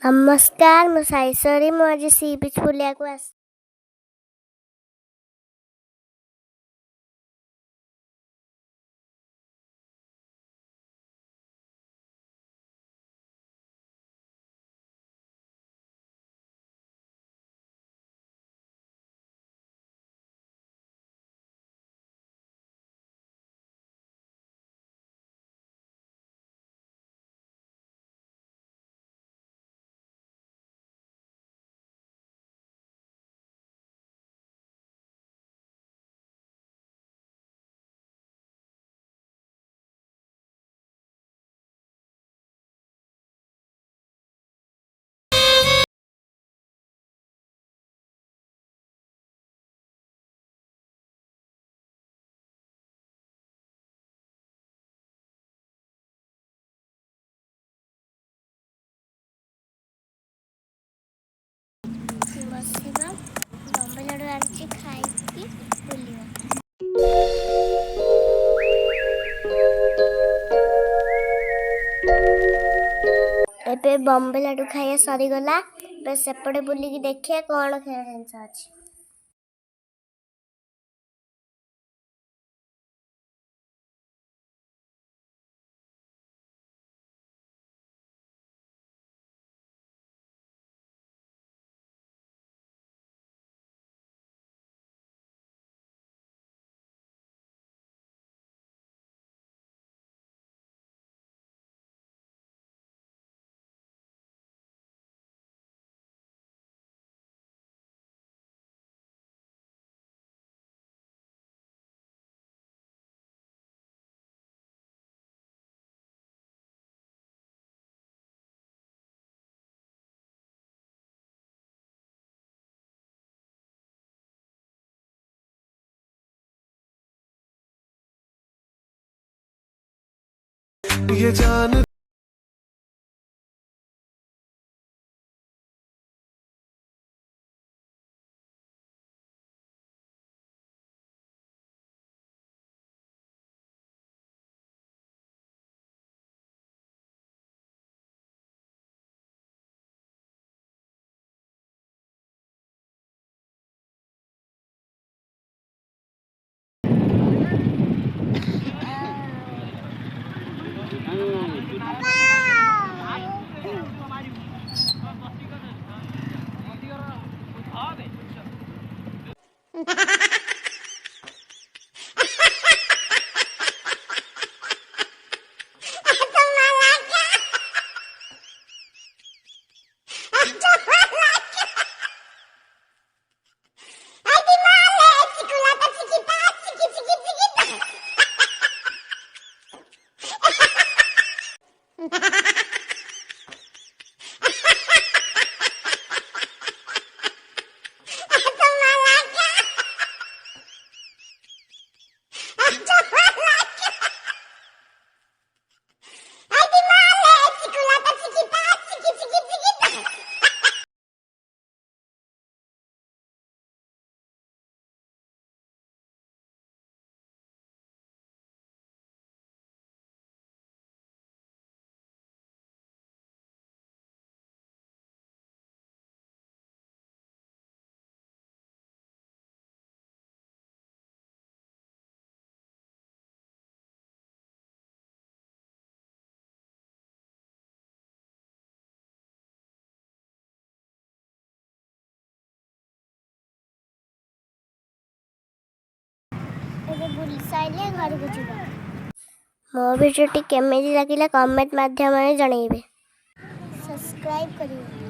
नमस्कार मु साईश्वरी मु आज सी बीच बुलिया को आस बसवा बम्बे लड्डू आनी खाई बुलिया एबे बम्बे लड्डू खाइया सरीगला सेपटे बुलिकी देखिए कौन खेल जिनस अच्छी। ये जान बुली साइले घर को जीवा मो भिडियोटी केमिति लागिला कमेंट माध्यम रे जणैबे सब्सक्राइब करियो।